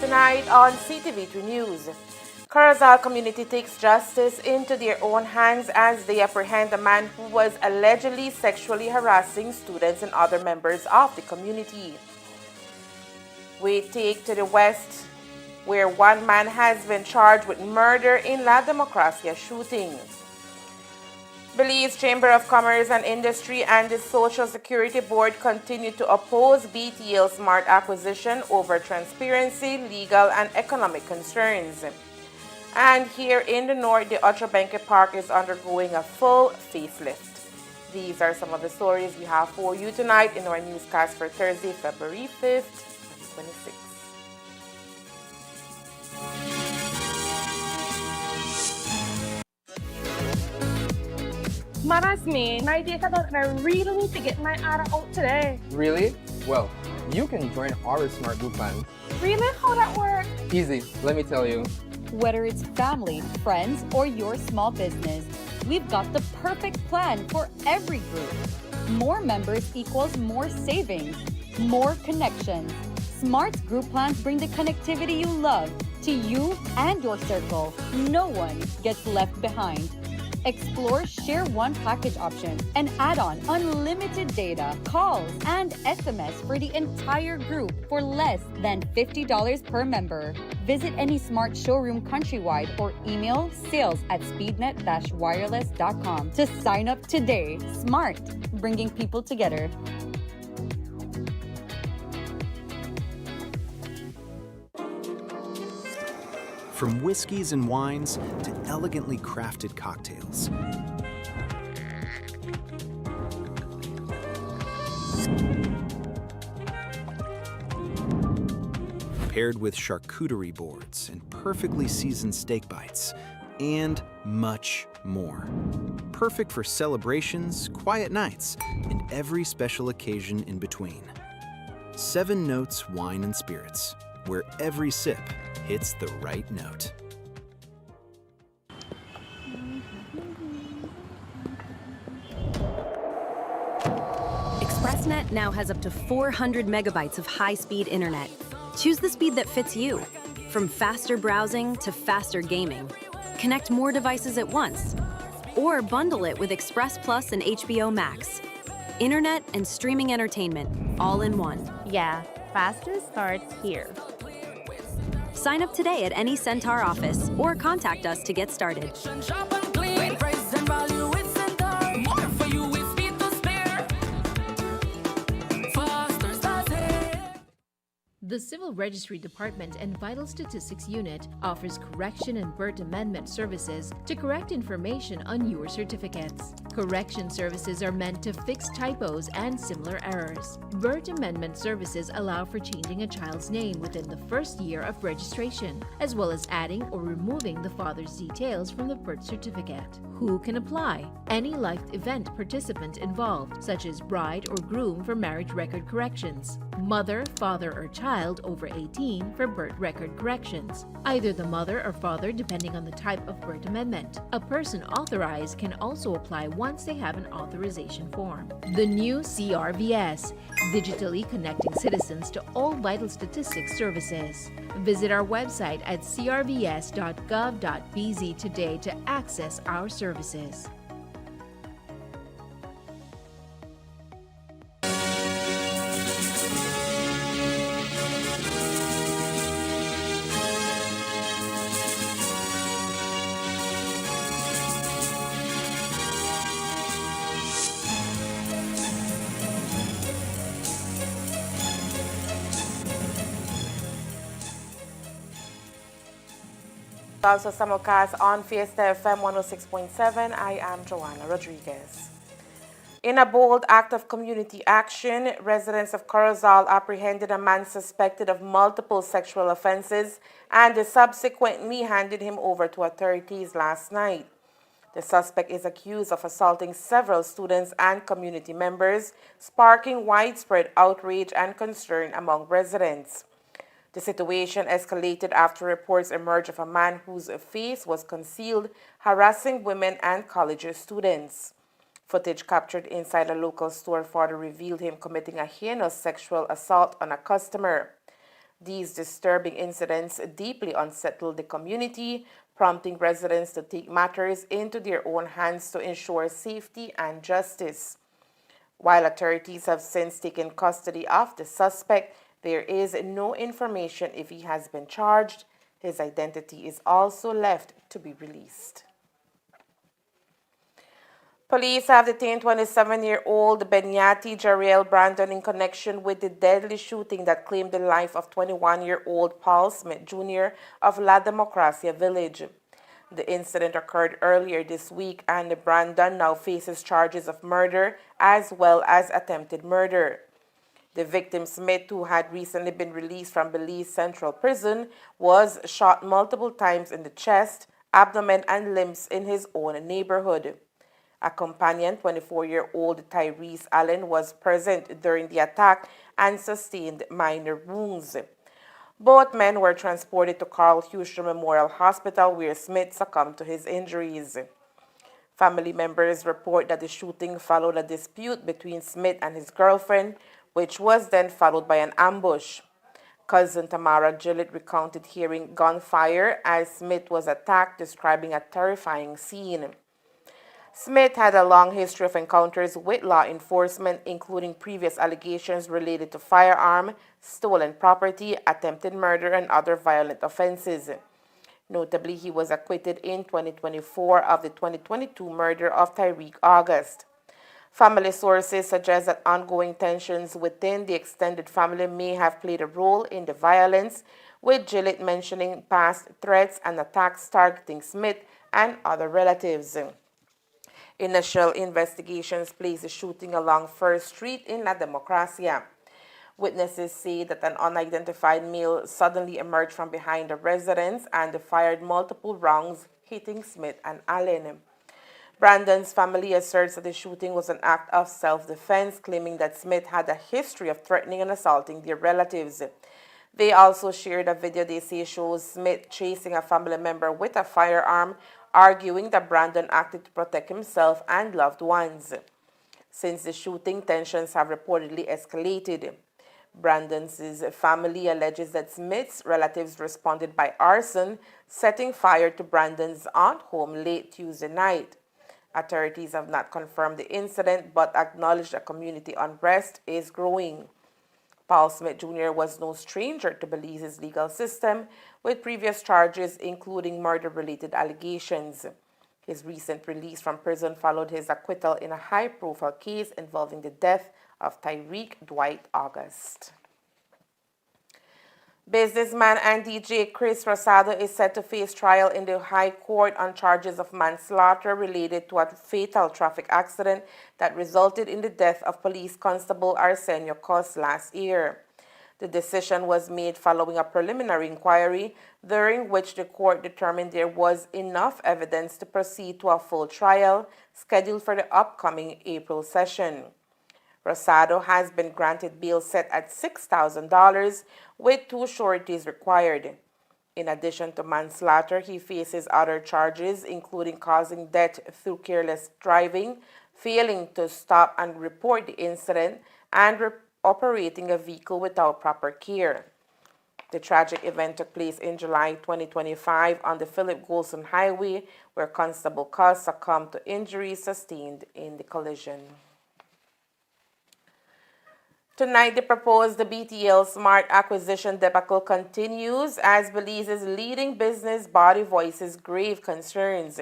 Tonight on CTV3 News, Karazal community takes justice into their own hands as they apprehend a man who was allegedly sexually harassing students and other members of the community. We take to the west, where one man has been charged with murder in La Democracia shooting. Belize Chamber of Commerce and Industry and the Social Security Board continue to oppose BTL Smart acquisition over transparency, legal, and economic concerns. And here in the north, the Ochobenque Park is undergoing a full facelift. These are some of the stories we have for you tonight in our newscast for Thursday, February 5th, 2026. That's me. My day cut out and I really need to get my order out today. Really? Well, you can join our Smart Group plan. Really? How that work? Easy, let me tell you. Whether it's family, friends, or your small business, we've got the perfect plan for every group. More members equals more savings, more connections. Smart group plans bring the connectivity you love to you and your circle. No one gets left behind. Explore Share One package option and add on unlimited data, calls, and SMS for the entire group for less than $50 per member. Visit any Smart showroom countrywide or email sales@speednet-wireless.com to sign up today. Smart, bringing people together. From whiskeys and wines to elegantly crafted cocktails. Paired with charcuterie boards and perfectly seasoned steak bites, and much more. Perfect for celebrations, quiet nights, and every special occasion in between. 7 Notes Wine and Spirits, where every sip hits the right note. ExpressNet now has up to 400 megabytes of high-speed internet. Choose the speed that fits you, from faster browsing to faster gaming. Connect more devices at once, or bundle it with Express Plus and HBO Max. Internet and streaming entertainment, all in one. Yeah, faster starts here. Sign up today at any Centaur office or contact us to get started. The Civil Registry Department and Vital Statistics Unit offers correction and birth amendment services to correct information on your certificates. Correction services are meant to fix typos and similar errors. Birth amendment services allow for changing a child's name within the first year of registration, as well as adding or removing the father's details from the birth certificate. Who can apply? Any life event participant involved, such as bride or groom for marriage record corrections, mother, father, or child over 18 for birth record corrections, either the mother or father depending on the type of birth amendment. A person authorized can also apply once they have an authorization form. The new CRVS, digitally connecting citizens to all vital statistics services. Visit our website at crvs.gov.bz today to access our services. Also simulcast on Fiesta FM 106.7. I am Joanna Rodriguez. In a bold act of community action, residents of Corozal apprehended a man suspected of multiple sexual offenses and subsequently handed him over to authorities last night. The suspect is accused of assaulting several students and community members, sparking widespread outrage and concern among residents. The situation escalated after reports emerged of a man whose face was concealed, harassing women and college students. Footage captured inside a local store further revealed him committing a heinous sexual assault on a customer. These disturbing incidents deeply unsettled the community, prompting residents to take matters into their own hands to ensure safety and justice. While authorities have since taken custody of the suspect, there is no information if he has been charged. His identity is also left to be released. Police have detained 27-year-old Benyati Jariel Brandon in connection with the deadly shooting that claimed the life of 21-year-old Paul Smith Jr. of La Democracia Village. The incident occurred earlier this week, and Brandon now faces charges of murder as well as attempted murder. The victim, Smith, who had recently been released from Belize Central Prison, was shot multiple times in the chest, abdomen, and limbs in his own neighborhood. A companion, 24-year-old Tyrese Allen, was present during the attack and sustained minor wounds. Both men were transported to Carl Houston Memorial Hospital, where Smith succumbed to his injuries. Family members report that the shooting followed a dispute between Smith and his girlfriend, which was then followed by an ambush. Cousin Tamara Gillett recounted hearing gunfire as Smith was attacked, describing a terrifying scene. Smith had a long history of encounters with law enforcement, including previous allegations related to firearm, stolen property, attempted murder, and other violent offenses. Notably, he was acquitted in 2024 of the 2022 murder of Tyreek August. Family sources suggest that ongoing tensions within the extended family may have played a role in the violence, with Gillett mentioning past threats and attacks targeting Smith and other relatives. Initial investigations place the shooting along First Street in La Democracia. Witnesses say that an unidentified male suddenly emerged from behind the residence and fired multiple rounds, hitting Smith and Allen. Brandon's family asserts that the shooting was an act of self-defense, claiming that Smith had a history of threatening and assaulting their relatives. They also shared a video they say shows Smith chasing a family member with a firearm, arguing that Brandon acted to protect himself and loved ones. Since the shooting, tensions have reportedly escalated. Brandon's family alleges that Smith's relatives responded by arson, setting fire to Brandon's aunt's home late Tuesday night. Authorities have not confirmed the incident, but acknowledged that community unrest is growing. Paul Smith Jr. was no stranger to Belize's legal system, with previous charges including murder-related allegations. His recent release from prison followed his acquittal in a high-profile case involving the death of Tyreek Dwight August. Businessman and DJ Chris Rosado is set to face trial in the High Court on charges of manslaughter related to a fatal traffic accident that resulted in the death of Police Constable Arsenio Cos last year. The decision was made following a preliminary inquiry during which the court determined there was enough evidence to proceed to a full trial scheduled for the upcoming April session. Rosado has been granted bail set at $6,000 with 2 sureties required. In addition to manslaughter, he faces other charges including causing death through careless driving, failing to stop and report the incident, and operating a vehicle without proper care. The tragic event took place in July 2025 on the Philip Golson Highway, where Constable Cos succumbed to injuries sustained in the collision. Tonight, the proposed BTL Smart acquisition debacle continues as Belize's leading business body voices grave concerns.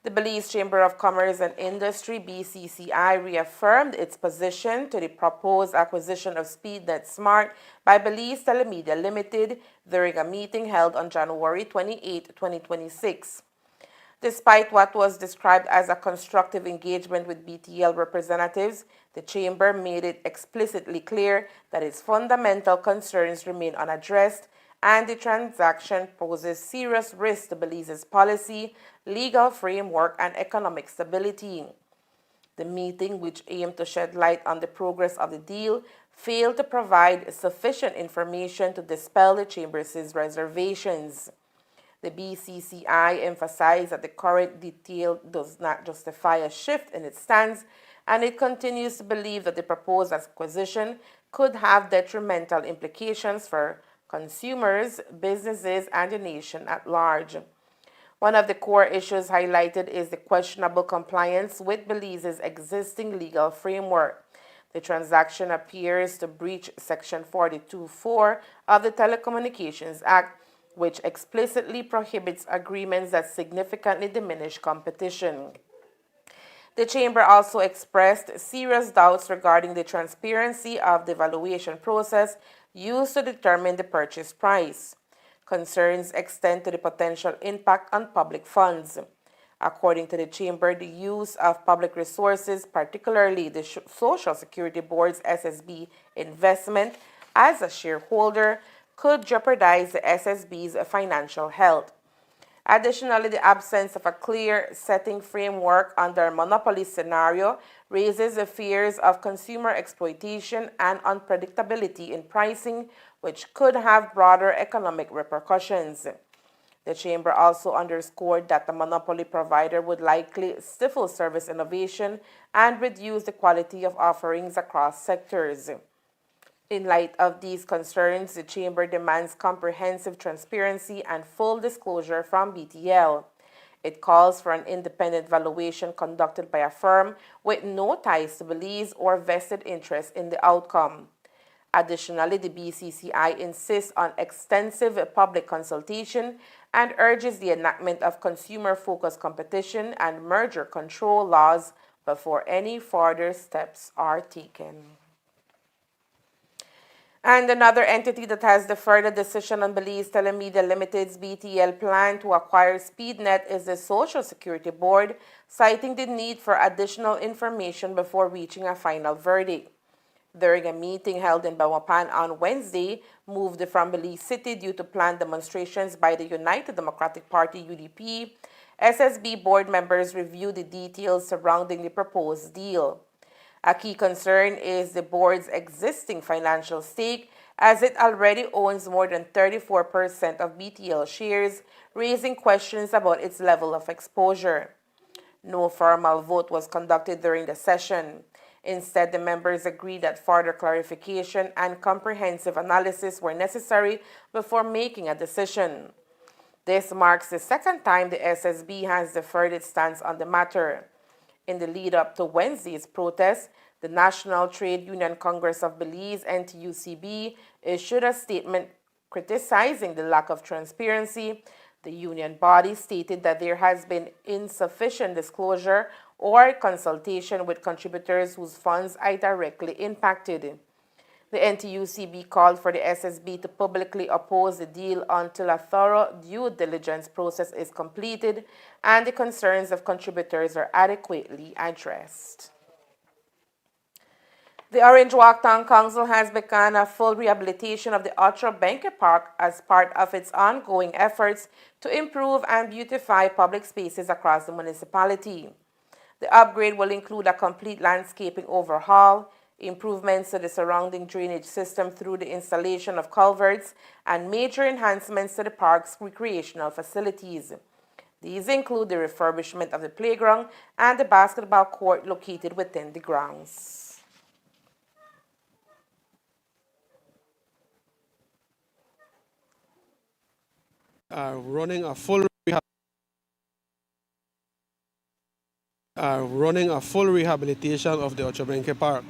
The Belize Chamber of Commerce and Industry, BCCI, reaffirmed its position to the proposed acquisition of SpeedNet Smart by Belize Telemedia Limited during a meeting held on January 28, 2026. Despite what was described as a constructive engagement with BTL representatives, the Chamber made it explicitly clear that its fundamental concerns remain unaddressed and the transaction poses serious risk to Belize's policy, legal framework, and economic stability. The meeting, which aimed to shed light on the progress of the deal, failed to provide sufficient information to dispel the Chamber's reservations. The BCCI emphasized that the current detail does not justify a shift in its stance, and it continues to believe that the proposed acquisition could have detrimental implications for consumers, businesses, and the nation at large. One of the core issues highlighted is the questionable compliance with Belize's existing legal framework. The transaction appears to breach Section 42(4) of the Telecommunications Act, which explicitly prohibits agreements that significantly diminish competition. The Chamber also expressed serious doubts regarding the transparency of the valuation process used to determine the purchase price. Concerns extend to the potential impact on public funds. According to the Chamber, the use of public resources, particularly the Social Security Board's SSB investment as a shareholder, could jeopardize the SSB's financial health. Additionally, the absence of a clear setting framework under a monopoly scenario raises the fears of consumer exploitation and unpredictability in pricing, which could have broader economic repercussions. The Chamber also underscored that the monopoly provider would likely stifle service innovation and reduce the quality of offerings across sectors. In light of these concerns, the Chamber demands comprehensive transparency and full disclosure from BTL. It calls for an independent valuation conducted by a firm with no ties to Belize or vested interest in the outcome. Additionally, the BCCI insists on extensive public consultation and urges the enactment of consumer-focused competition and merger control laws before any further steps are taken. And another entity that has deferred a decision on Belize Telemedia Limited's BTL plan to acquire SpeedNet is the Social Security Board, citing the need for additional information before reaching a final verdict. During a meeting held in Bawapan on Wednesday, moved from Belize City due to planned demonstrations by the United Democratic Party UDP, SSB board members reviewed the details surrounding the proposed deal. A key concern is the board's existing financial stake, as it already owns more than 34% of BTL shares, raising questions about its level of exposure. No formal vote was conducted during the session. Instead, the members agreed that further clarification and comprehensive analysis were necessary before making a decision. This marks the second time the SSB has deferred its stance on the matter. In the lead-up to Wednesday's protest, the National Trade Union Congress of Belize, NTUCB, issued a statement criticizing the lack of transparency. The union body stated that there has been insufficient disclosure or consultation with contributors whose funds are directly impacted. The NTUCB called for the SSB to publicly oppose the deal until a thorough due diligence process is completed and the concerns of contributors are adequately addressed. The Orange Walk Town Council has begun a full rehabilitation of the Ocho Benque Park as part of its ongoing efforts to improve and beautify public spaces across the municipality. The upgrade will include a complete landscaping overhaul, improvements to the surrounding drainage system through the installation of culverts, and major enhancements to the park's recreational facilities. These include the refurbishment of the playground and the basketball court located within the grounds. Running a full rehabilitation of the Ocho Benque Park.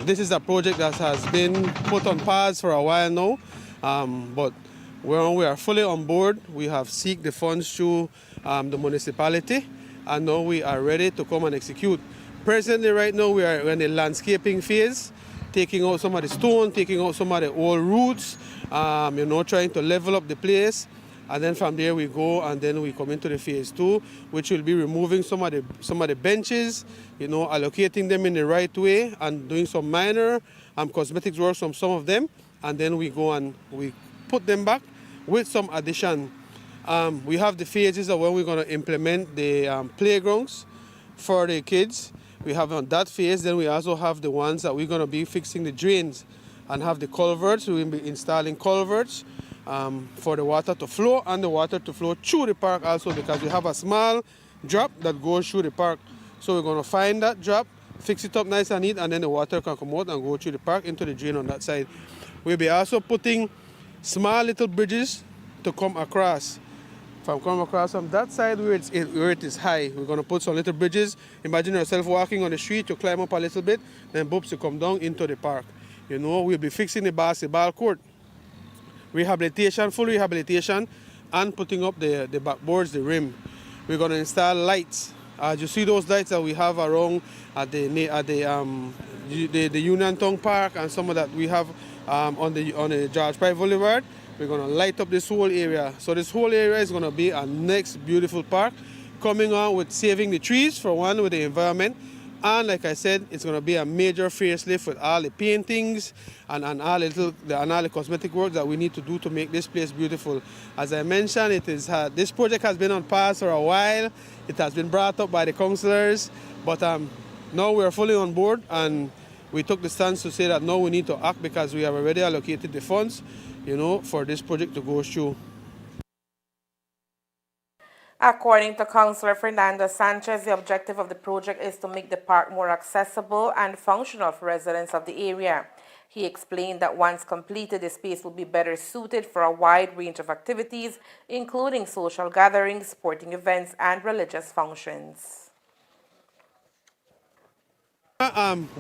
This is a project that has been put on pause for a while now, but we are fully on board. We have sought the funds through the municipality, and now we are ready to come and execute. Presently, right now, we are in the landscaping phase, taking out some of the stone, taking out some of the old roots, trying to level up the place. And then from there we go, and then we come into the phase 2, which will be removing some of the benches, allocating them in the right way, and doing some minor cosmetics works on some of them. And then we go and we put them back with some addition. We have the phases of when we're going to implement the playgrounds for the kids. We have on that phase. Then we also have the ones that we're going to be fixing the drains and have the culverts. We will be installing culverts for the water to flow, and the water to flow through the park also, because we have a small drop that goes through the park. So we're going to find that drop, fix it up nice and neat, and then the water can come out and go through the park into the drain on that side. We'll be also putting small little bridges to come across. From coming across from that side where it is high, we're going to put some little bridges. Imagine yourself walking on the street, you climb up a little bit, then boops, you come down into the park. We'll be fixing the basketball court. Rehabilitation, full rehabilitation, and putting up the backboards, the rim. We're going to install lights. You see those lights that we have around at the Union Town Park, and some of that we have on the George Price Boulevard. We're going to light up this whole area. So this whole area is going to be a next beautiful park, coming on with saving the trees, for one, with the environment. And like I said, it's going to be a major facelift with all the paintings and all the cosmetic work that we need to do to make this place beautiful. As I mentioned, this project has been on pause for a while. It has been brought up by the councillors, but now we're fully on board, and we took the stance to say that now we need to act, because we have already allocated the funds, for this project to go through. According to Councillor Fernando Sanchez, the objective of the project is to make the park more accessible and functional for residents of the area. He explained that once completed, the space will be better suited for a wide range of activities, including social gatherings, sporting events, and religious functions.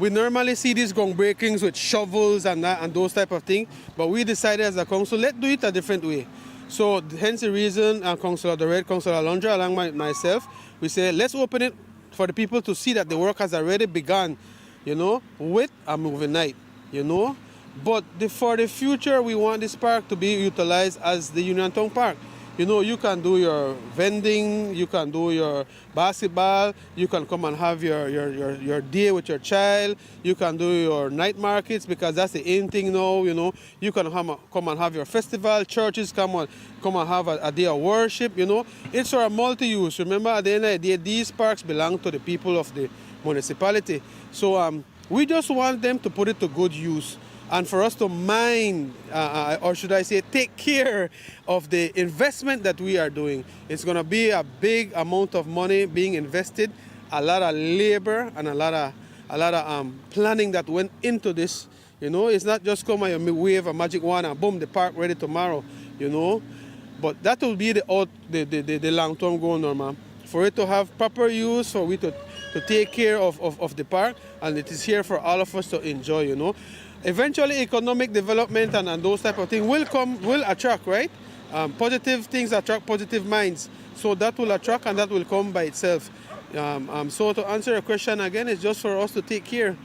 We normally see these groundbreakings with shovels and those type of things, but we decided as a council, let's do it a different way. So hence the reason, Councillor Dorette, Councillor Alondra, along myself, we say let's open it for the people to see that the work has already begun, with a movie night, But for the future, we want this park to be utilized as the Union Town Park. You can do your vending, you can do your basketball, you can come and have your day with your child, you can do your night markets, because that's the in thing now, You can come and have your festival, churches come and have a day of worship, It's for a multi-use. Remember, at the end of the day, these parks belong to the people of the municipality. So we just want them to put it to good use, and for us to mind, or should I say, take care of the investment that we are doing. It's going to be a big amount of money being invested, a lot of labor, and a lot of planning that went into this. It's not just come and wave a magic wand and boom, the park ready tomorrow. But that will be the long-term goal, Norma. For it to have proper use, for we to take care of the park, and it is here for all of us to enjoy. Eventually, economic development and those type of things will attract, right? Positive things attract positive minds. So that will attract, and that will come by itself. So to answer your question again, it's just for us to take care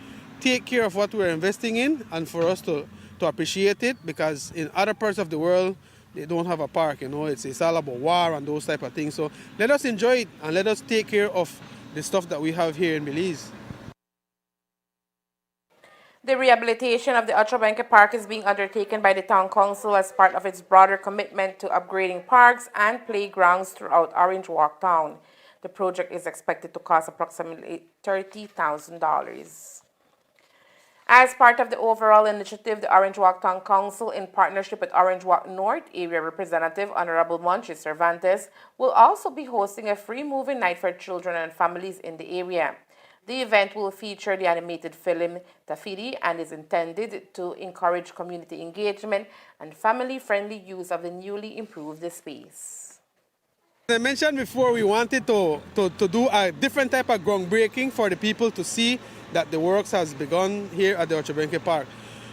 of what we're investing in, and for us to appreciate it, because in other parts of the world, they don't have a park, It's all about war and those type of things. So let us enjoy it, and let us take care of the stuff that we have here in Belize. The rehabilitation of the Ochobenque Park is being undertaken by the Town Council as part of its broader commitment to upgrading parks and playgrounds throughout Orange Walk Town. The project is expected to cost approximately $30,000. As part of the overall initiative, the Orange Walk Town Council, in partnership with Orange Walk North Area Representative Honorable Monchi Cervantes, will also be hosting a free movie night for children and families in the area. The event will feature the animated film Tafiri and is intended to encourage community engagement and family-friendly use of the newly improved space. As I mentioned before, we wanted to do a different type of groundbreaking for the people to see that the works has begun here at the Ochobenque Park.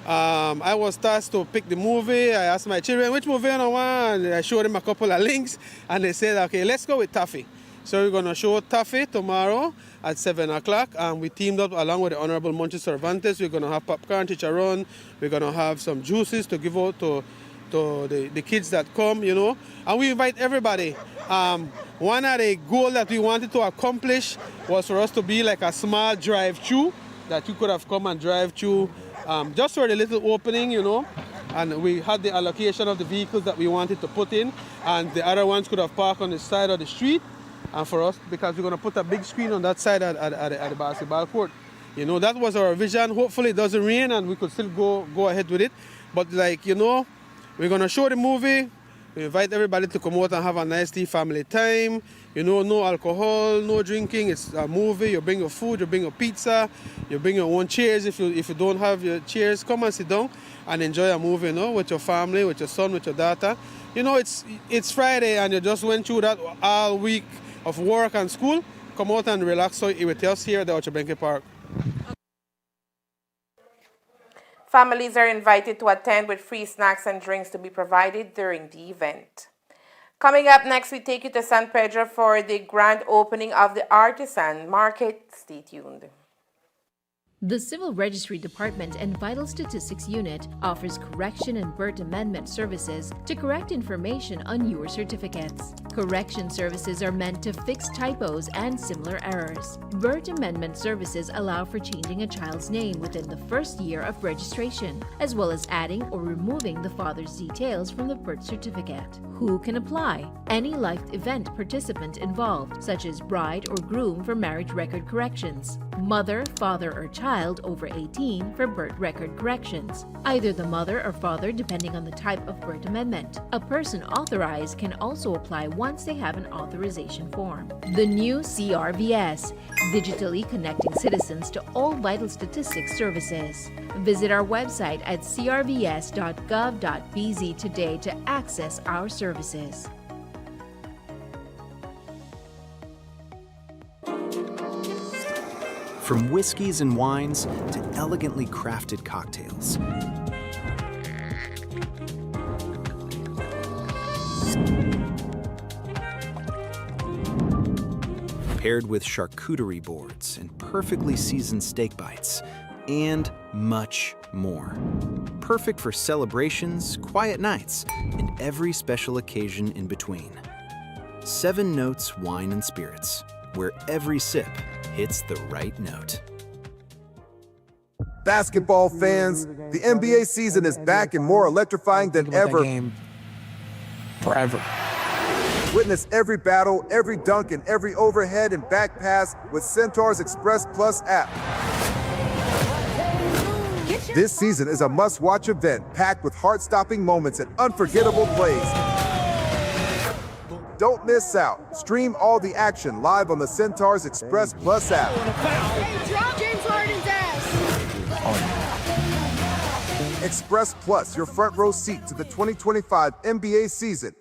I was tasked to pick the movie. I asked my children, which movie I want? And I showed them a couple of links, and they said, okay, let's go with Taffy. So we're going to show Taffy tomorrow at 7 o'clock. And we teamed up along with the Honorable Monchi Cervantes. We're going to have popcorn, chicharron. We're going to have some juices to give out to the kids that come, you know. And we invite everybody. One of the goals that we wanted to accomplish was for us to be like a small drive-through that you could have come and drive through just for the little opening, you know. And we had the allocation of the vehicles that we wanted to put in, and the other ones could have parked on the side of the street. And for us, because we're going to put a big screen on that side at the basketball court. You know, that was our vision. Hopefully it doesn't rain and we could still go ahead with it. But like, you know, we're going to show the movie. We invite everybody to come out and have a nice family time. You know, no alcohol, no drinking. It's a movie. You bring your food, you bring your pizza, you bring your own chairs. If you don't have your chairs, come and sit down and enjoy a movie, you know, with your family, with your son, with your daughter. You know, it's Friday and you just went through that all week of work and school. Come out and relax with us here at the Ochabenke Park. Families are invited to attend with free snacks and drinks to be provided during the event. Coming up next, we take you to San Pedro for the grand opening of the Artisan Market. Stay tuned. The Civil Registry Department and Vital Statistics Unit offers correction and birth amendment services to correct information on your certificates. Correction services are meant to fix typos and similar errors. Birth amendment services allow for changing a child's name within the first year of registration, as well as adding or removing the father's details from the birth certificate. Who can apply? Any life event participant involved, such as bride or groom for marriage record corrections, mother, father, or child over 18 for birth record corrections, either the mother or father depending on the type of birth amendment. A person authorized can also apply once they have an authorization form. The new CRVS, digitally connecting citizens to all vital statistics services. Visit our website at crvs.gov.bz today to access our services. From whiskeys and wines to elegantly crafted cocktails. Paired with charcuterie boards and perfectly seasoned steak bites, and much more. Perfect for celebrations, quiet nights, and every special occasion in between. 7 Notes Wine and Spirits, where every sip hits the right note. Basketball fans, the NBA season is back and more electrifying than ever. Game forever. Witness every battle, every dunk, and every overhead and back pass with Centaur's Express Plus app. This season is a must-watch event packed with heart-stopping moments and unforgettable plays. Don't miss out. Stream all the action live on the Centaur's Express Plus app. Express Plus, your front row seat to the 2025 NBA season.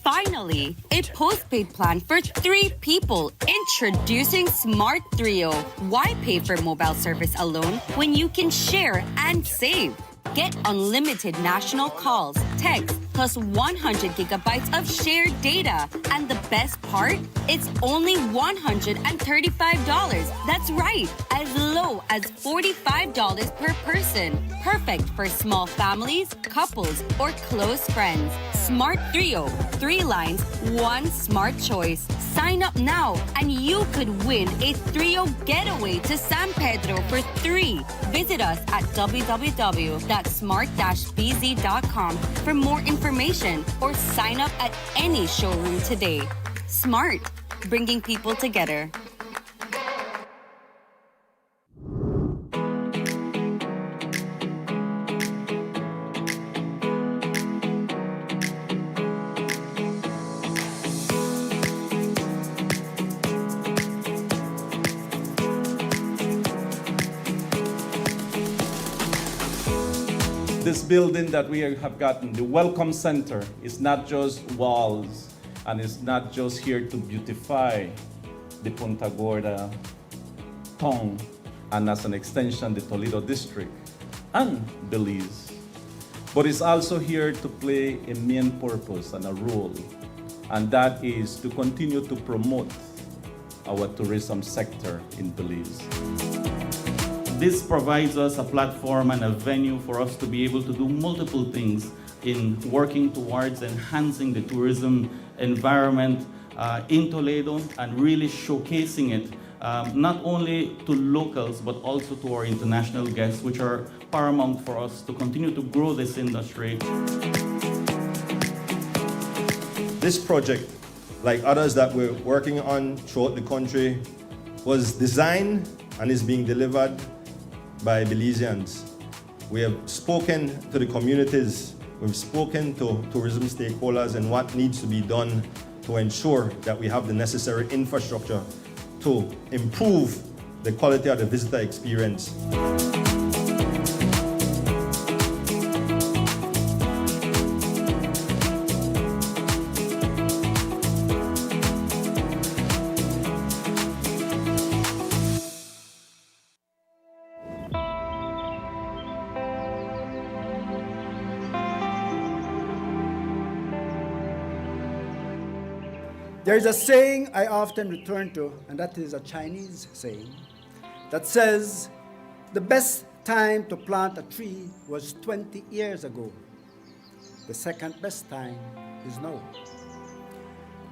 Finally, a postpaid plan for 3 people. Introducing Smart Trio. Why pay for mobile service alone when you can share and save? Get unlimited national calls, texts, plus 100 gigabytes of shared data. And the best part? It's only $135. That's right, as low as $45 per person. Perfect for small families, couples, or close friends. Smart Trio, 3 lines, 1 smart choice. Sign up now and you could win a Trio getaway to San Pedro for 3. Visit us at www.smart-bz.com for more information or sign up at any showroom today. Smart, bringing people together. This building that we have gotten, the Welcome Center, is not just walls and it's not just here to beautify the Punta Gorda town and as an extension the Toledo district and Belize, but it's also here to play a main purpose and a role and that is to continue to promote our tourism sector in Belize. This provides us a platform and a venue for us to be able to do multiple things in working towards enhancing the tourism environment in Toledo and really showcasing it not only to locals but also to our international guests, which are paramount for us to continue to grow this industry. This project, like others that we're working on throughout the country, was designed and is being delivered by Belizeans. We have spoken to the communities, we've spoken to tourism stakeholders and what needs to be done to ensure that we have the necessary infrastructure to improve the quality of the visitor experience. There's a saying I often return to, and that is a Chinese saying, that says, the best time to plant a tree was 20 years ago. The second best time is now.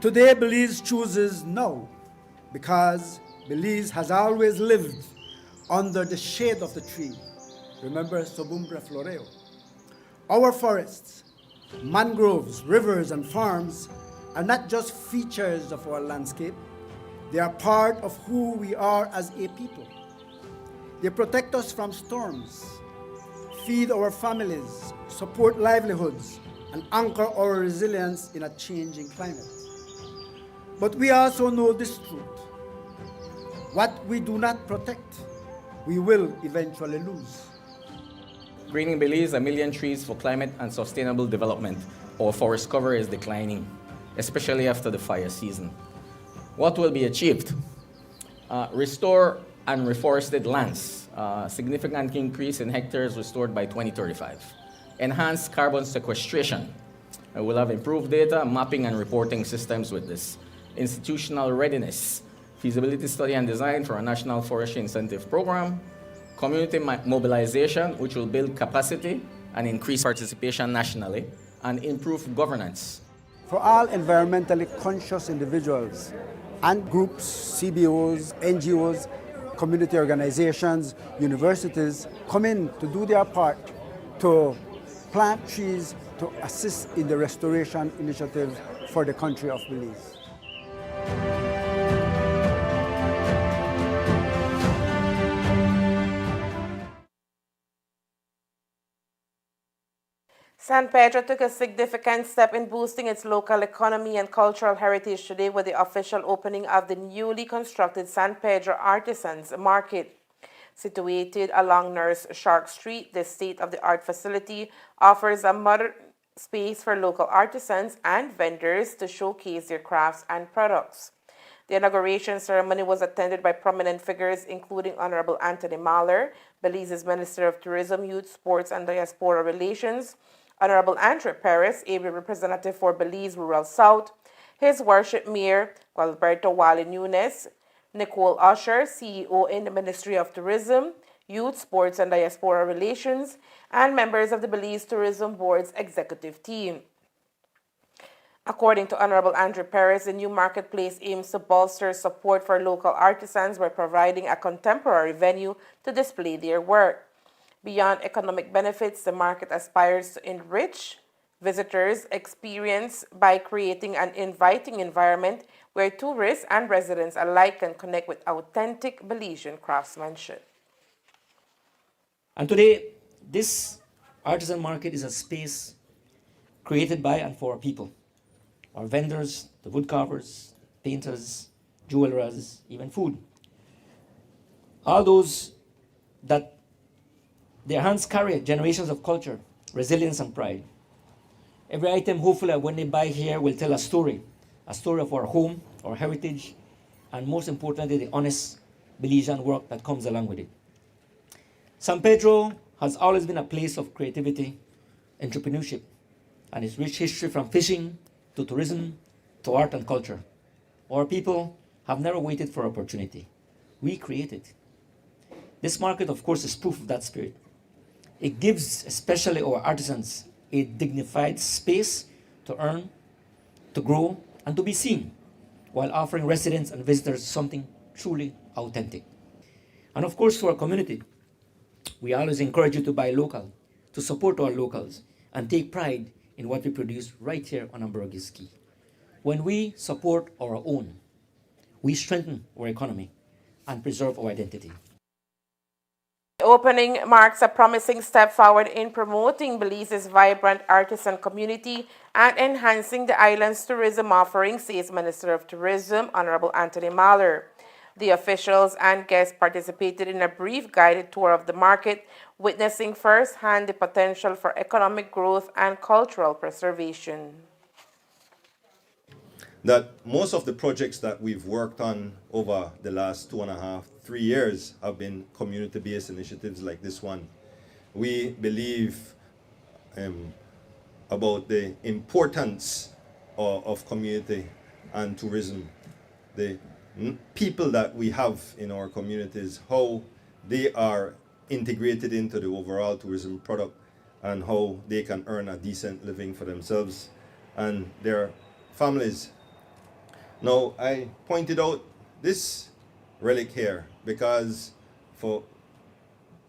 Today, Belize chooses now, because Belize has always lived under the shade of the tree. Remember Sobumbra floreo. Our forests, mangroves, rivers, and farms are not just features of our landscape, they are part of who we are as a people. They protect us from storms, feed our families, support livelihoods, and anchor our resilience in a changing climate. But we also know this truth. What we do not protect, we will eventually lose. Greening Belize, 1 million trees for climate and sustainable development. Our forest cover is declining, especially after the fire season. What will be achieved? Restore and reforested lands, significant increase in hectares restored by 2035. Enhance carbon sequestration. We'll have improved data, mapping and reporting systems with this. Institutional readiness, feasibility study and design for a national forestry incentive program. Community mobilization, which will build capacity and increase participation nationally, and improve governance. For all environmentally conscious individuals and groups, CBOs, NGOs, community organizations, universities, come in to do their part to plant trees to assist in the restoration initiative for the country of Belize. San Pedro took a significant step in boosting its local economy and cultural heritage today with the official opening of the newly constructed San Pedro Artisans Market. Situated along Nurse Shark Street, this state-of-the-art facility offers a modern space for local artisans and vendors to showcase their crafts and products. The inauguration ceremony was attended by prominent figures including Honorable Anthony Mahler, Belize's Minister of Tourism, Youth, Sports and Diaspora Relations, Honorable Andre Perez, able representative for Belize Rural South, His Worship Mayor Gualberto Wally Nunes, Nicole Usher, CEO in the Ministry of Tourism, Youth, Sports and Diaspora Relations, and members of the Belize Tourism Board's executive team. According to Honorable Andre Perez, the new marketplace aims to bolster support for local artisans by providing a contemporary venue to display their work. Beyond economic benefits, the market aspires to enrich visitors' experience by creating an inviting environment where tourists and residents alike can connect with authentic Belizean craftsmanship. And today, this artisan market is a space created by and for people. Our vendors, the wood carvers, painters, jewelers, even food. All those that their hands carry generations of culture, resilience, and pride. Every item, hopefully, when they buy here, will tell a story of our home, our heritage, and most importantly, the honest Belizean work that comes along with it. San Pedro has always been a place of creativity, entrepreneurship, and its rich history from fishing to tourism to art and culture. Our people have never waited for opportunity. We create it. This market, of course, is proof of that spirit. It gives especially our artisans a dignified space to earn, to grow, and to be seen, while offering residents and visitors something truly authentic. And of course, for our community, we always encourage you to buy local, to support our locals, and take pride in what we produce right here on Ambergis Key. When we support our own, we strengthen our economy and preserve our identity. The opening marks a promising step forward in promoting Belize's vibrant artisan community and enhancing the island's tourism offerings, says Minister of Tourism, Honorable Anthony Mahler. The officials and guests participated in a brief guided tour of the market, witnessing firsthand the potential for economic growth and cultural preservation. That most of the projects that we've worked on over the last 2.5, 3 years have been community-based initiatives like this one. We believe about the importance of community and tourism. The people that we have in our communities, how they are integrated into the overall tourism product and how they can earn a decent living for themselves and their families. Now, I pointed out this relic here because for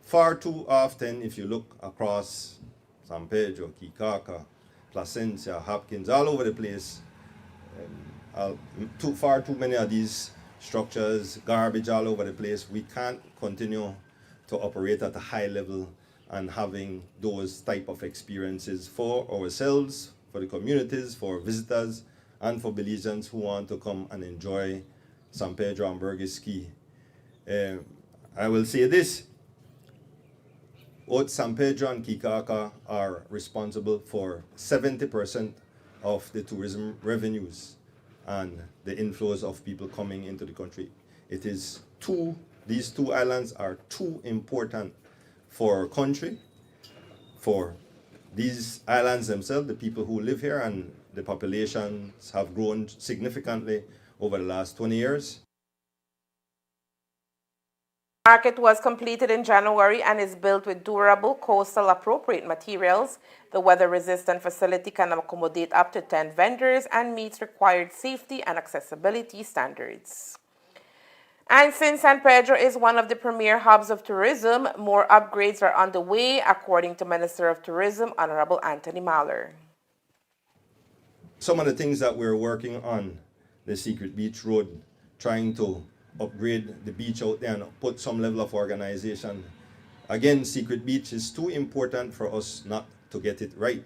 far too often, if you look across San Pedro, Kikaka, Placencia, Hopkins, all over the place, far too many of these structures, garbage all over the place. We can't continue to operate at a high level and having those type of experiences for ourselves, for the communities, for visitors, and for Belizeans who want to come and enjoy San Pedro and Ambergis Key. I will say this, both San Pedro and Kikaka are responsible for 70% of the tourism revenues and the inflows of people coming into the country. It is these two islands are too important for our country, for these islands themselves, the people who live here, and the populations have grown significantly over the last 20 years. The market was completed in January and is built with durable, coastal appropriate materials. The weather-resistant facility can accommodate up to 10 vendors and meets required safety and accessibility standards. And since San Pedro is one of the premier hubs of tourism, more upgrades are on the way, according to Minister of Tourism, Honorable Anthony Mahler. Some of the things that we're working on, the Secret Beach Road, trying to upgrade the beach out there and put some level of organization. Again, Secret Beach is too important for us not to get it right.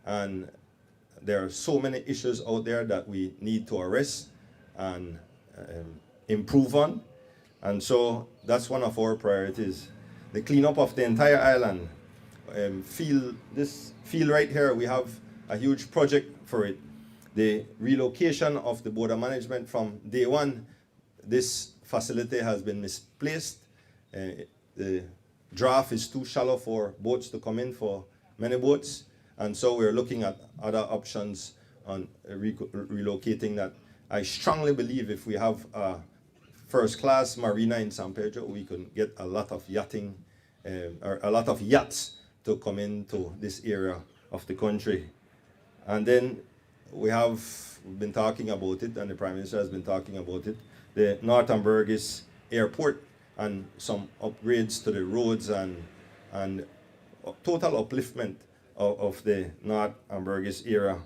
And there are so many issues out there that we need to address and improve on. And so that's one of our priorities. The cleanup of the entire island. This field right here, we have a huge project for it. The relocation of the border management from day one, this facility has been misplaced. The draft is too shallow for boats to come in, for many boats. And so we're looking at other options on relocating that. I strongly believe if we have a first-class marina in San Pedro, we can get a lot of yachting, or a lot of yachts to come into this area of the country. And then we've been talking about it, and the Prime Minister has been talking about it, the North Ambergis Airport and some upgrades to the roads and total upliftment of the North Ambergis area.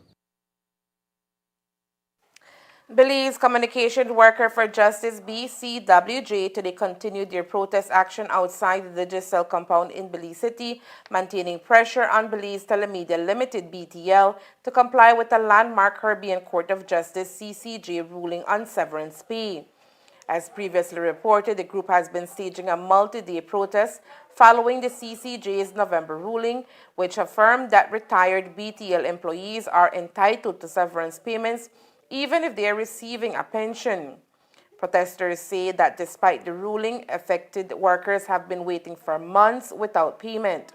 Belize Communication Worker for Justice BCWJ today continued their protest action outside the Digicel compound in Belize City, maintaining pressure on Belize Telemedia Limited BTL to comply with the landmark Caribbean Court of Justice CCJ ruling on severance pay. As previously reported, the group has been staging a multi-day protest following the CCJ's November ruling, which affirmed that retired BTL employees are entitled to severance payments even if they are receiving a pension. Protesters say that despite the ruling, affected workers have been waiting for months without payment.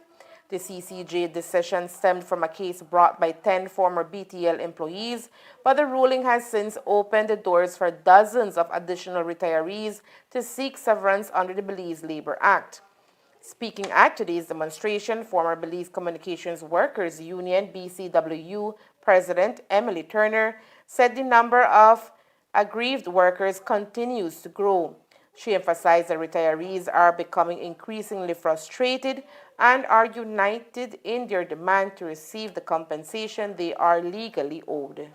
The CCJ decision stemmed from a case brought by 10 former BTL employees, but the ruling has since opened the doors for dozens of additional retirees to seek severance under the Belize Labor Act. Speaking at today's demonstration, former Belize Communications Workers Union BCWU President Emily Turner said the number of aggrieved workers continues to grow. She emphasized that retirees are becoming increasingly frustrated and are united in their demand to receive the compensation they are legally owed.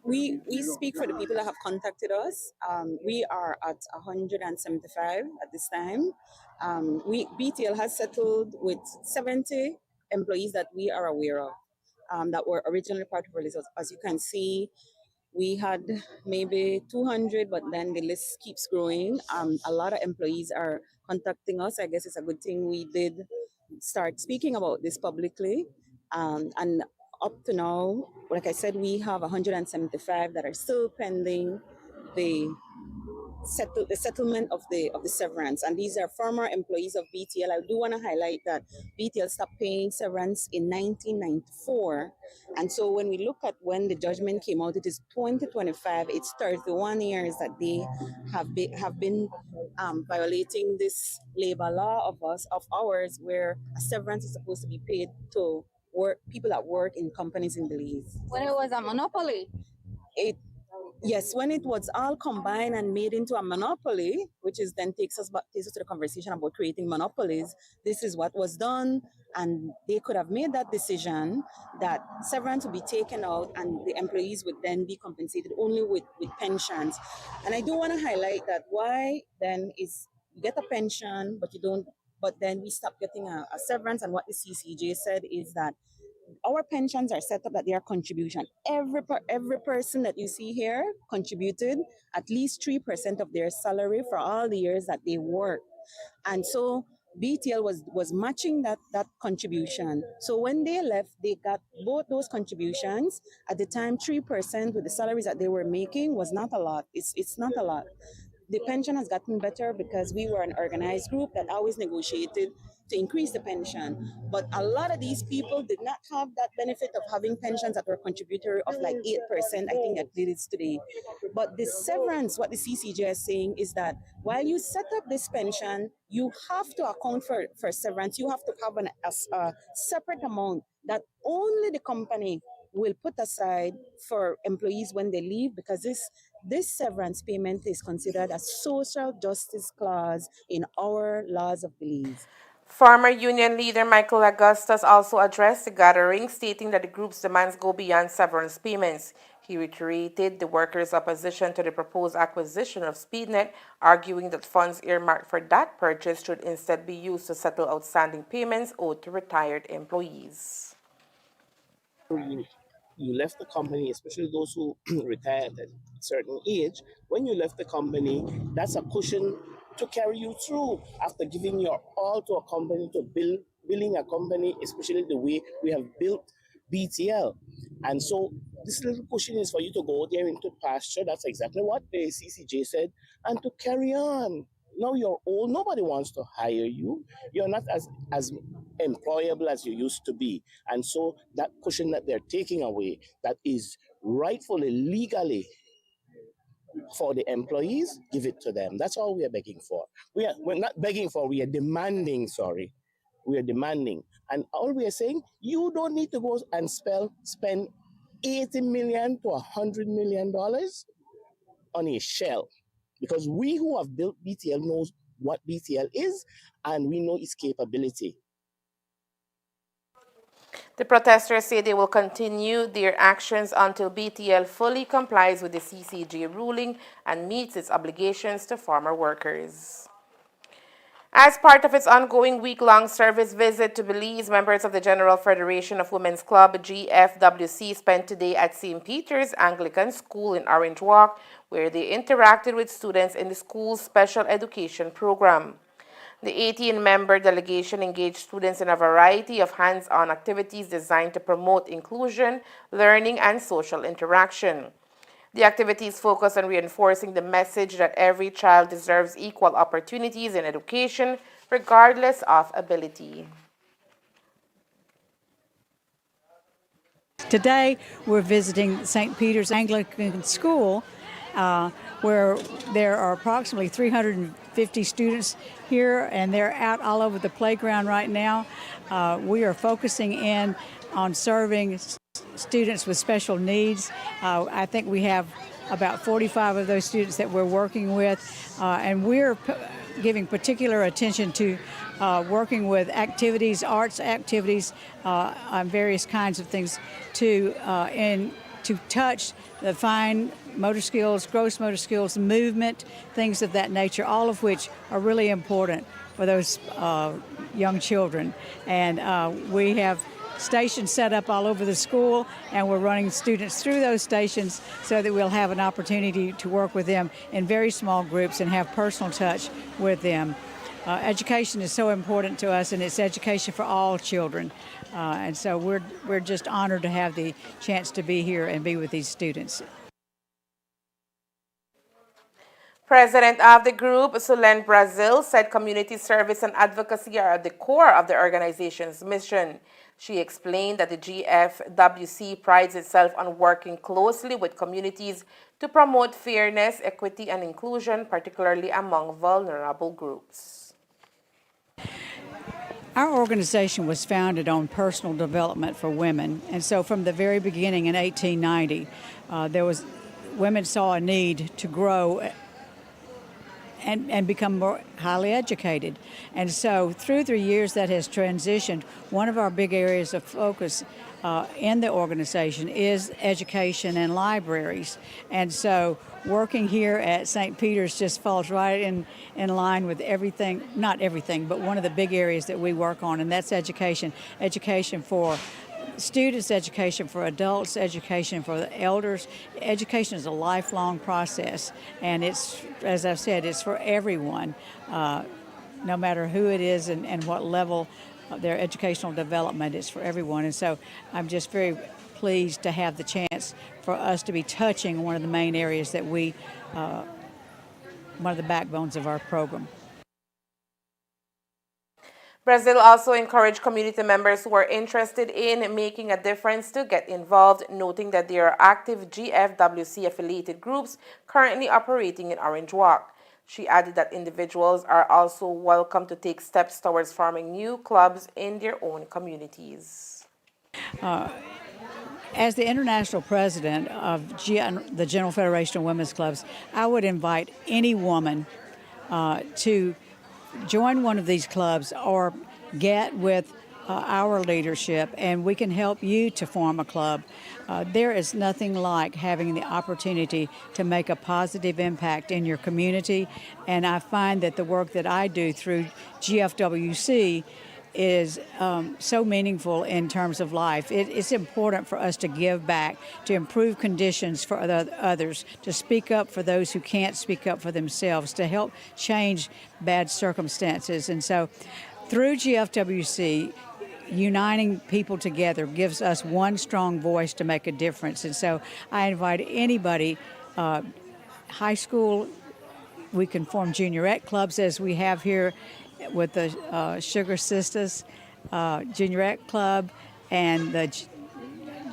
We speak for the people that have contacted us. We are at 175 at this time. BTL has settled with 70 employees that we are aware of that were originally part of our list. As you can see, we had maybe 200, but then the list keeps growing. A lot of employees are contacting us. I guess it's a good thing we did start speaking about this publicly. And up to now, like I said, we have 175 that are still pending the settlement of the severance, and these are former employees of BTL. I do want to highlight that BTL stopped paying severance in 1994, and so when we look at when the judgment came out, it is 2025. It's 31 years that they have been violating this labor law of ours, where a severance is supposed to be paid to people that work in companies in Belize. When it was a monopoly. Yes, when it was all combined and made into a monopoly, which is then takes us to the conversation about creating monopolies. This is what was done, and they could have made that decision that severance would be taken out and the employees would then be compensated only with pensions. And I do want to highlight that why then is you get a pension, but you don't. But then we stop getting a severance. And what the CCJ said is that our pensions are set up that they are contribution. Every person that you see here contributed at least 3% of their salary for all the years that they worked. And so BTL was matching that contribution. So when they left, they got both those contributions. At the time, 3% with the salaries that they were making was not a lot. It's not a lot. The pension has gotten better because we were an organized group that always negotiated to increase the pension. But a lot of these people did not have that benefit of having pensions that were contributory of like 8%, I think that it is today. But the severance, what the CCJ is saying is that while you set up this pension, you have to account for severance. You have to have a separate amount that only the company will put aside for employees when they leave, because this severance payment is considered a social justice clause in our laws of Belize. Former union leader Michael Augustus also addressed the gathering, stating that the group's demands go beyond severance payments. He reiterated the workers' opposition to the proposed acquisition of SpeedNet, arguing that funds earmarked for that purchase should instead be used to settle outstanding payments owed to retired employees. You left the company, especially those who retired at a certain age. When you left the company, that's a cushion to carry you through after giving your all to a company, to building a company, especially the way we have built BTL. And so this little cushion is for you to go there into pasture. That's exactly what the CCJ said, and to carry on. Now you're old, nobody wants to hire you. You're not as employable as you used to be. And so that cushion that they're taking away, that is rightfully, legally for the employees, give it to them. That's all we are begging for. We're not begging for, we are demanding, sorry. We are demanding. And all we are saying, you don't need to go and spend $80 million to $100 million on a shell. Because we who have built BTL knows what BTL is, and we know its capability. The protesters say they will continue their actions until BTL fully complies with the CCJ ruling and meets its obligations to farmer workers. As part of its ongoing week-long service visit to Belize, members of the General Federation of Women's Club, GFWC, spent today at St. Peter's Anglican School in Orange Walk, where they interacted with students in the school's special education program. The 18-member delegation engaged students in a variety of hands-on activities designed to promote inclusion, learning, and social interaction. The activities focus on reinforcing the message that every child deserves equal opportunities in education, regardless of ability. Today, we're visiting St. Peter's Anglican School, where there are approximately 350 students here, and they're out all over the playground right now. We are focusing in on serving students with special needs. I think we have about 45 of those students that we're working with, and we're giving particular attention to working with activities, arts activities, on various kinds of things to touch the fine motor skills, gross motor skills, movement, things of that nature, all of which are really important for those young children. And we have stations set up all over the school, and we're running students through those stations so that we'll have an opportunity to work with them in very small groups and have personal touch with them. Education is so important to us, and it's education for all children. And so we're just honored to have the chance to be here and be with these students. President of the group, Sulen Brazil, said community service and advocacy are at the core of the organization's mission. She explained that the GFWC prides itself on working closely with communities to promote fairness, equity, and inclusion, particularly among vulnerable groups. Our organization was founded on personal development for women, and so from the very beginning in 1890, women saw a need to grow and become more highly educated. And so through the years that has transitioned, one of our big areas of focus in the organization is education and libraries. And so working here at St. Peter's just falls right in line with everything, not everything, but one of the big areas that we work on, and that's education. Education for students, education for adults, education for the elders. Education is a lifelong process, and it's, as I've said, it's for everyone, no matter who it is and what level of their educational development. It's for everyone, and so I'm just very pleased to have the chance for us to be touching one of the main areas that one of the backbones of our program. Brazil also encouraged community members who are interested in making a difference to get involved, noting that there are active GFWC-affiliated groups currently operating in Orange Walk. She added that individuals are also welcome to take steps towards forming new clubs in their own communities. As the international president of the General Federation of Women's Clubs, I would invite any woman to join one of these clubs or get with our leadership, and we can help you to form a club. There is nothing like having the opportunity to make a positive impact in your community, and I find that the work that I do through GFWC is so meaningful in terms of life. It's important for us to give back, to improve conditions for others, to speak up for those who can't speak up for themselves, to help change bad circumstances. And so through GFWC, uniting people together gives us one strong voice to make a difference. And so I invite anybody, high school, we can form juniorette clubs as we have here with the Sugar Sisters Juniorette Club and the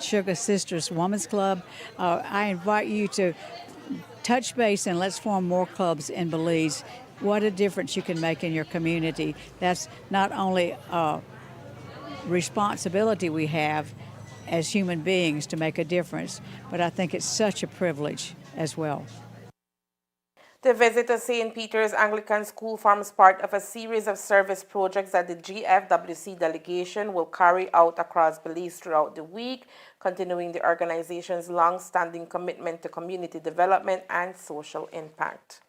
Sugar Sisters Women's Club. I invite you to touch base and let's form more clubs in Belize. What a difference you can make in your community. That's not only a responsibility we have as human beings to make a difference, but I think it's such a privilege as well. The visit to St. Peter's Anglican School forms part of a series of service projects that the GFWC delegation will carry out across Belize throughout the week, continuing the organization's long-standing commitment to community development and social impact.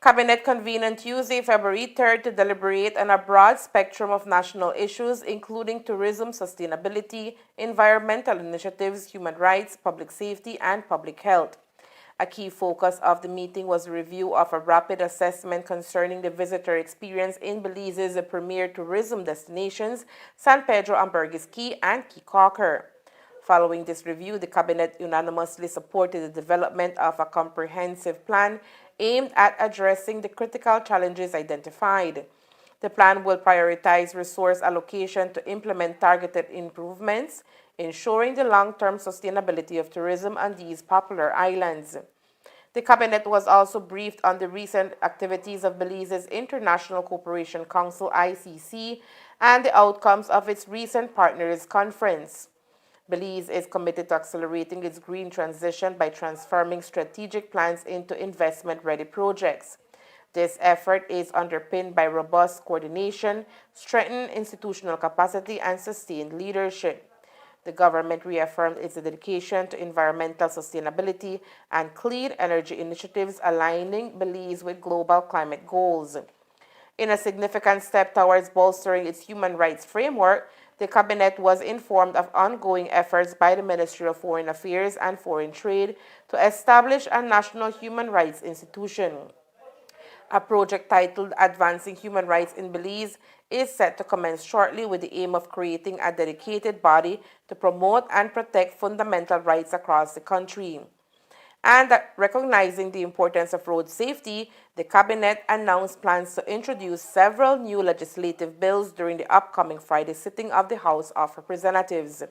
Cabinet convened on Tuesday, February 3rd to deliberate on a broad spectrum of national issues, including tourism, sustainability, environmental initiatives, human rights, public safety, and public health. A key focus of the meeting was a review of a rapid assessment concerning the visitor experience in Belize's premier tourism destinations, San Pedro Ambergris Key and Key Cocker. Following this review, the Cabinet unanimously supported the development of a comprehensive plan aimed at addressing the critical challenges identified. The plan will prioritize resource allocation to implement targeted improvements, ensuring the long-term sustainability of tourism on these popular islands. The cabinet was also briefed on the recent activities of Belize's International Cooperation Council (ICC) and the outcomes of its recent partners conference. Belize is committed to accelerating its green transition by transforming strategic plans into investment-ready projects. This effort is underpinned by robust coordination, strengthened institutional capacity, and sustained leadership. The government reaffirmed its dedication to environmental sustainability and clean energy initiatives aligning Belize with global climate goals. In a significant step towards bolstering its human rights framework, the cabinet was informed of ongoing efforts by the Ministry of Foreign Affairs and Foreign Trade to establish a national human rights institution. A project titled Advancing Human Rights in Belize is set to commence shortly with the aim of creating a dedicated body to promote and protect fundamental rights across the country. And recognizing the importance of road safety, the cabinet announced plans to introduce several new legislative bills during the upcoming Friday sitting of the House of Representatives.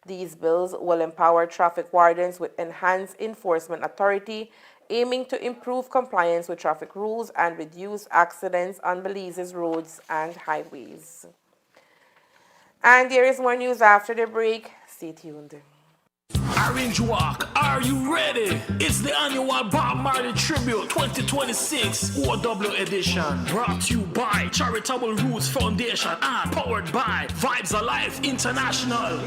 These bills will empower traffic wardens with enhanced enforcement authority, aiming to improve compliance with traffic rules and reduce accidents on Belize's roads and highways. And there is more news after the break. Stay tuned. Orange Walk, are you ready? It's the annual Bob Marley Tribute 2026 OW edition. Brought to you by Charitable Roots Foundation and powered by Vibes Alive International.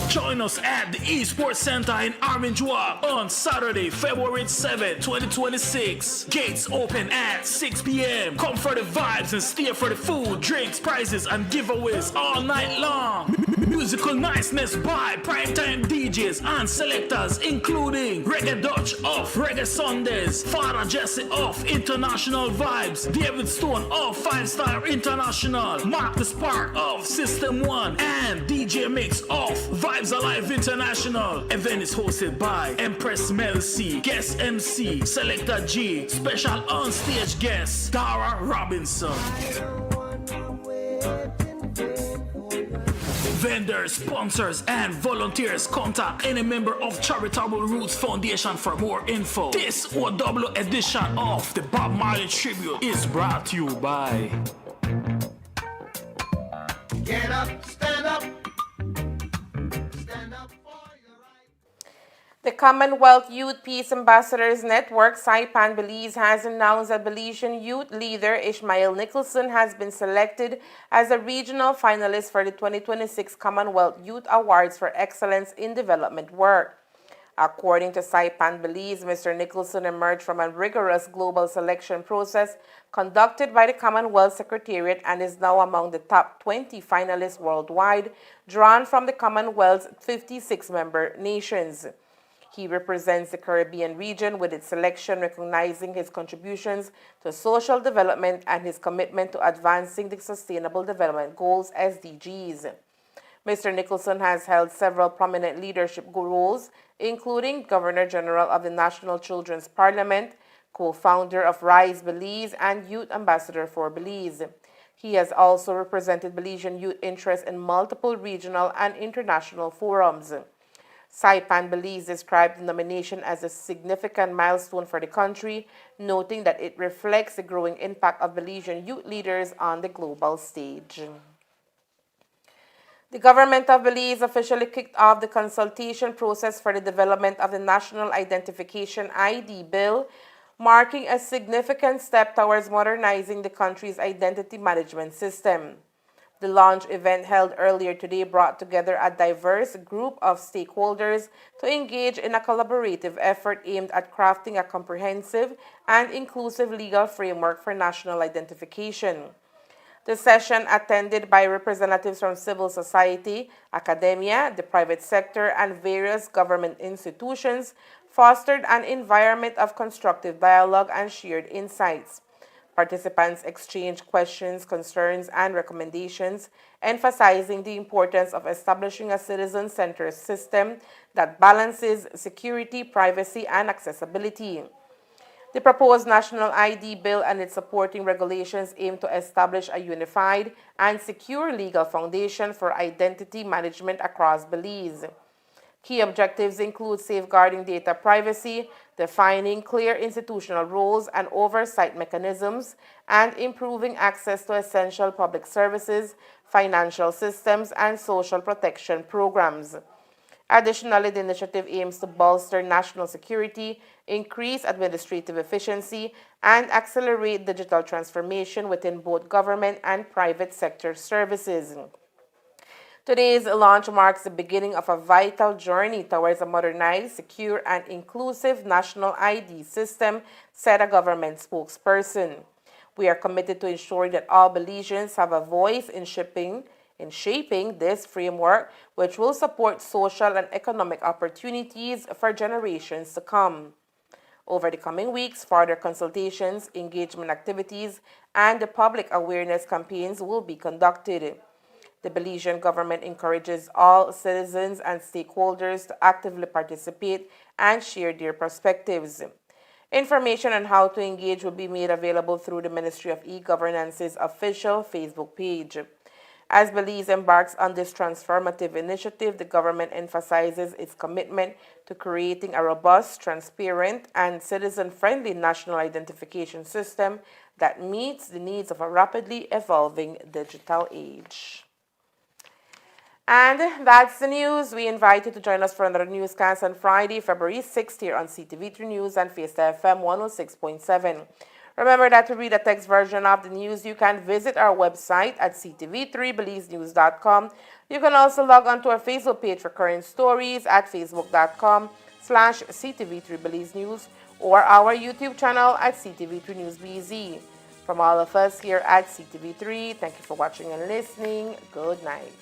Join us at the Esports Center in Orange Walk on Saturday, February 7, 2026. Gates open at 6 p.m. Come for the vibes and stay for the food, drinks, prizes, and giveaways all night long. Musical niceness by primetime DJs and selectors, including Reggae Dutch of Reggae Sundays, Father Jesse of International Vibes, David Stone of 5 Star International, Mark the Spark of System 1, and DJ Mix of Vibes Alive International. Event is hosted by Empress Mel C, guest MC Selector G, special on-stage guest Dara Robinson. Vendors, sponsors, and volunteers, contact any member of Charitable Roots Foundation for more info. This OW edition of the Bob Marley Tribute is brought to you by Get up, stand up. The Commonwealth Youth Peace Ambassadors Network, Saipan Belize, has announced that Belizean youth leader Ishmael Nicholson has been selected as a regional finalist for the 2026 Commonwealth Youth Awards for Excellence in Development Work. According to Saipan Belize, Mr. Nicholson emerged from a rigorous global selection process conducted by the Commonwealth Secretariat and is now among the top 20 finalists worldwide, drawn from the Commonwealth's 56 member nations. He represents the Caribbean region with its selection recognizing his contributions to social development and his commitment to advancing the Sustainable Development Goals (SDGs). Mr. Nicholson has held several prominent leadership roles, including Governor General of the National Children's Parliament, co-founder of Rise Belize, and Youth Ambassador for Belize. He has also represented Belizean youth interests in multiple regional and international forums. Saipan Belize described the nomination as a significant milestone for the country, noting that it reflects the growing impact of Belizean youth leaders on the global stage. The government of Belize officially kicked off the consultation process for the development of the National Identification ID Bill, marking a significant step towards modernizing the country's identity management system. The launch event held earlier today brought together a diverse group of stakeholders to engage in a collaborative effort aimed at crafting a comprehensive and inclusive legal framework for national identification. The session, attended by representatives from civil society, academia, the private sector, and various government institutions, fostered an environment of constructive dialogue and shared insights. Participants exchanged questions, concerns, and recommendations, emphasizing the importance of establishing a citizen-centered system that balances security, privacy, and accessibility. The proposed National ID Bill and its supporting regulations aim to establish a unified and secure legal foundation for identity management across Belize. Key objectives include safeguarding data privacy, defining clear institutional roles and oversight mechanisms, and improving access to essential public services, financial systems, and social protection programs. Additionally, the initiative aims to bolster national security, increase administrative efficiency, and accelerate digital transformation within both government and private sector services. Today's launch marks the beginning of a vital journey towards a modernized, secure, and inclusive national ID system, said a government spokesperson. We are committed to ensuring that all Belizeans have a voice in shaping this framework, which will support social and economic opportunities for generations to come. Over the coming weeks, further consultations, engagement activities, and the public awareness campaigns will be conducted. The Belizean government encourages all citizens and stakeholders to actively participate and share their perspectives. Information on how to engage will be made available through the Ministry of E-Governance's official Facebook page. As Belize embarks on this transformative initiative, the government emphasizes its commitment to creating a robust, transparent, and citizen-friendly national identification system that meets the needs of a rapidly evolving digital age. And that's the news. We invite you to join us for another newscast on Friday, February 6th here on CTV3 News and Fiesta FM 106.7. Remember that to read a text version of the news, you can visit our website at ctv3belizenews.com. You can also log on to our Facebook page for current stories at facebook.com/CTV3BelizeNews or our YouTube channel at CTV3 News BZ. From all of us here at CTV3, thank you for watching and listening. Good night.